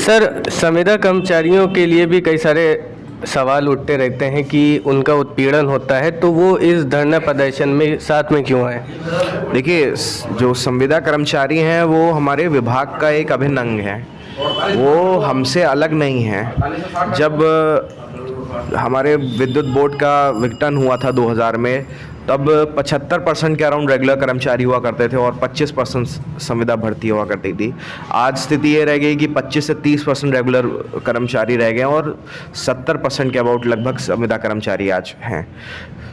Sir, संविदा कर्मचारियों के लिए भी कई सारे सवाल उठते रहते हैं कि उनका उत्पीड़न होता है, तो वो इस धरना प्रदर्शन में साथ में क्यों आए? देखिए, जो संविदा कर्मचारी हैं वो हमारे विभाग का एक अभिन्न अंग है, वो हमसे अलग नहीं है। जब हमारे विद्युत बोर्ड का विघटन हुआ था 2000 में, तब 75% के अराउंड रेगुलर कर्मचारी हुआ करते थे और 25% संविदा भर्ती हुआ करती थी। आज स्थिति ये रह गई कि 25 से 30% रेगुलर कर्मचारी रह गए और 70% के अबाउट लगभग संविदा कर्मचारी आज हैं।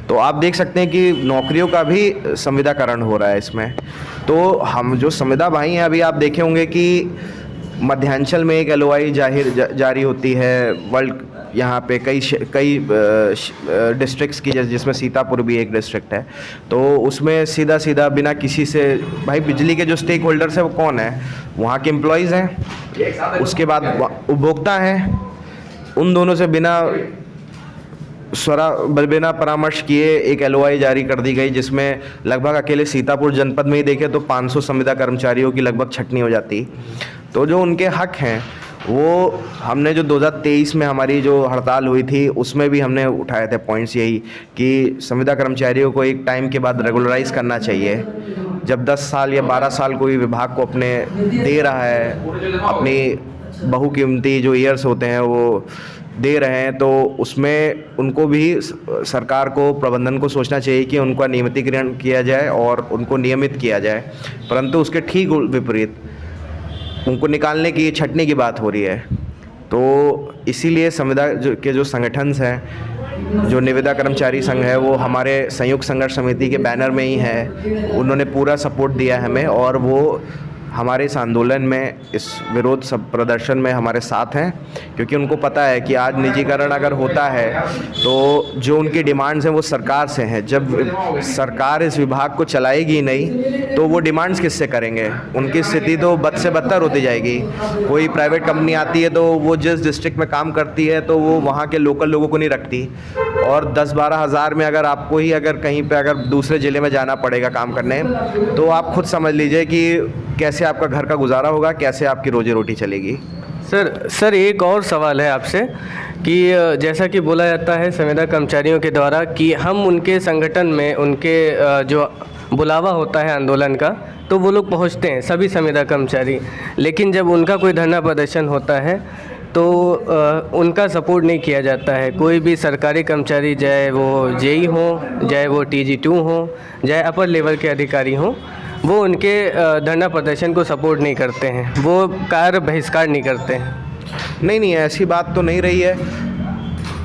तो आप देख सकते हैं कि नौकरियों का भी संविदाकरण हो रहा है इसमें। तो हम जो संविदा भाई हैं, अभी आप देखे होंगे कि मध्यांचल में एक LOI जारी होती है, वर्ल्ड यहाँ पे कई डिस्ट्रिक्ट्स की, जिसमें सीतापुर भी एक डिस्ट्रिक्ट है। तो उसमें सीधा बिना किसी से, भाई बिजली के जो स्टेक होल्डर्स है वो कौन है? वहाँ के एम्प्लॉयज़ हैं, उसके बाद उपभोक्ता हैं। उन दोनों से बिना परामर्श किए एक LOI जारी कर दी गई, जिसमें लगभग अकेले सीतापुर जनपद में ही देखें तो 500 संविदा कर्मचारियों की लगभग छटनी हो जाती। तो जो उनके हक हैं वो हमने जो 2023 में हमारी जो हड़ताल हुई थी उसमें भी हमने उठाए थे पॉइंट्स, यही कि संविदा कर्मचारियों को एक टाइम के बाद रेगुलराइज करना चाहिए। जब 10 साल या 12 साल कोई विभाग को अपने दे रहा है, अपनी बहुकीमती जो ईयर्स होते हैं वो दे रहे हैं, तो उसमें उनको भी सरकार को, प्रबंधन को सोचना चाहिए कि उनका नियमितीकरण किया जाए और उनको नियमित किया जाए। परंतु उसके ठीक विपरीत उनको निकालने की, छटने की बात हो रही है। तो इसीलिए संविदा के जो संगठन हैं, जो निविदा कर्मचारी संघ है, वो हमारे संयुक्त संघर्ष समिति के बैनर में ही है। उन्होंने पूरा सपोर्ट दिया है हमें और वो हमारे इस आंदोलन में, इस विरोध सब प्रदर्शन में हमारे साथ हैं, क्योंकि उनको पता है कि आज निजीकरण अगर होता है तो जो उनकी डिमांड्स हैं वो सरकार से हैं। जब सरकार इस विभाग को चलाएगी नहीं तो वो डिमांड्स किससे करेंगे? उनकी स्थिति तो बद से बदतर होती जाएगी। कोई प्राइवेट कंपनी आती है तो वो जिस डिस्ट्रिक्ट में काम करती है तो वो वहाँ के लोकल लोगों को नहीं रखती, और 10-12 हज़ार में अगर आपको ही अगर कहीं पे अगर दूसरे ज़िले में जाना पड़ेगा काम करने, तो आप खुद समझ लीजिए कि कैसे आपका घर का गुजारा होगा, कैसे आपकी रोजी रोटी चलेगी। सर एक और सवाल है आपसे कि जैसा कि बोला जाता है संविदा कर्मचारियों के द्वारा कि हम उनके संगठन में, उनके जो बुलावा होता है आंदोलन का, तो वो लोग पहुंचते हैं सभी संविदा कर्मचारी, लेकिन जब उनका कोई धरना प्रदर्शन होता है तो उनका सपोर्ट नहीं किया जाता है। कोई भी सरकारी कर्मचारी, चाहे वो JE हो, चाहे वो TG2 हो, चाहे अपर लेवल के अधिकारी हों, वो उनके धरना प्रदर्शन को सपोर्ट नहीं करते हैं, वो कार्य बहिष्कार नहीं करते हैं। नहीं, ऐसी बात तो नहीं रही है।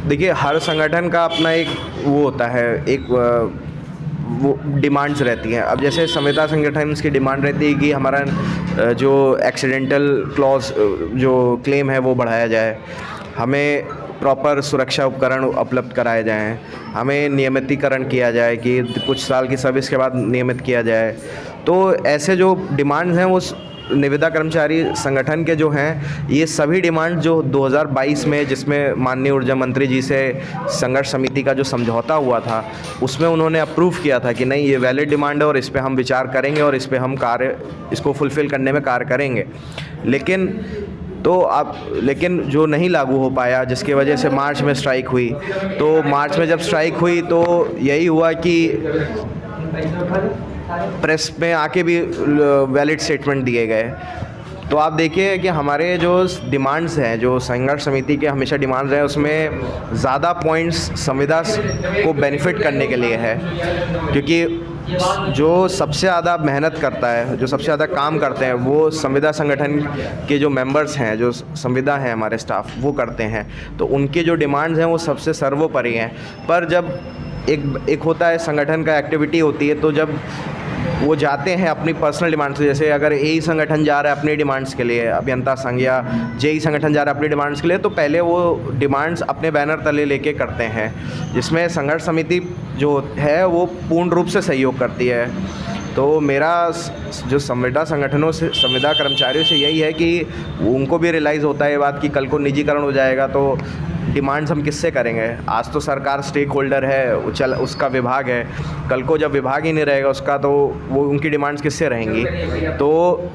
देखिए, हर संगठन का अपना एक वो होता है, एक वो डिमांड्स रहती हैं। अब जैसे संविदा संगठन की डिमांड रहती है कि हमारा जो एक्सीडेंटल क्लॉज जो क्लेम है वो बढ़ाया जाए, हमें प्रॉपर सुरक्षा उपकरण उपलब्ध कराए जाएं, हमें नियमितीकरण किया जाए कि कुछ साल की सर्विस के बाद नियमित किया जाए। तो ऐसे जो डिमांड्स हैं वो निविदा कर्मचारी संगठन के जो हैं, ये सभी डिमांड जो 2022 में, जिसमें माननीय ऊर्जा मंत्री जी से संघर्ष समिति का जो समझौता हुआ था, उसमें उन्होंने अप्रूव किया था कि नहीं, ये वैलिड डिमांड है और इस पे हम विचार करेंगे और इस पे हम इसको फुलफ़िल करने में कार्य करेंगे। लेकिन जो नहीं लागू हो पाया, जिसकी वजह से मार्च में स्ट्राइक हुई, तो मार्च में जब स्ट्राइक हुई तो यही हुआ कि प्रेस में आके भी वैलिड स्टेटमेंट दिए गए। तो आप देखिए कि हमारे जो डिमांड्स हैं, जो संघर्ष समिति के हमेशा डिमांड्स हैं, उसमें ज़्यादा पॉइंट्स संविदा को बेनिफिट करने के लिए है, क्योंकि जो सबसे ज़्यादा मेहनत करता है, जो सबसे ज़्यादा काम करते हैं, वो संविदा संगठन के जो मेंबर्स हैं, जो संविदा हैं हमारे स्टाफ, वो करते हैं। तो उनके जो डिमांड्स हैं वो सबसे सर्वोपरि हैं। पर जब एक होता है संगठन का एक्टिविटी होती है, तो जब वो जाते हैं अपनी पर्सनल डिमांड्स, जैसे अगर AE संगठन जा रहा है अपनी डिमांड्स के लिए, अभियंता संघ या JE संगठन जा रहा है अपनी डिमांड्स के लिए, तो पहले वो डिमांड्स अपने बैनर तले लेके करते हैं, जिसमें संघर्ष समिति जो है वो पूर्ण रूप से सहयोग करती है। तो मेरा जो संविदा संगठनों से, संविदा कर्मचारियों से यही है कि उनको भी रियलाइज़ होता है ये बात कि कल को निजीकरण हो जाएगा तो डिमांड्स हम किससे करेंगे। आज तो सरकार स्टेक होल्डर है, उसका विभाग है, कल को जब विभाग ही नहीं रहेगा उसका, तो वो उनकी डिमांड्स किससे रहेंगी। तो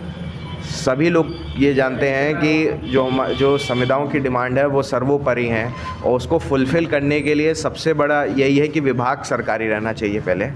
सभी लोग ये जानते हैं कि जो संविदाओं की डिमांड है वो सर्वोपरि हैं, और उसको फुलफ़िल करने के लिए सबसे बड़ा यही है कि विभाग सरकारी रहना चाहिए पहले।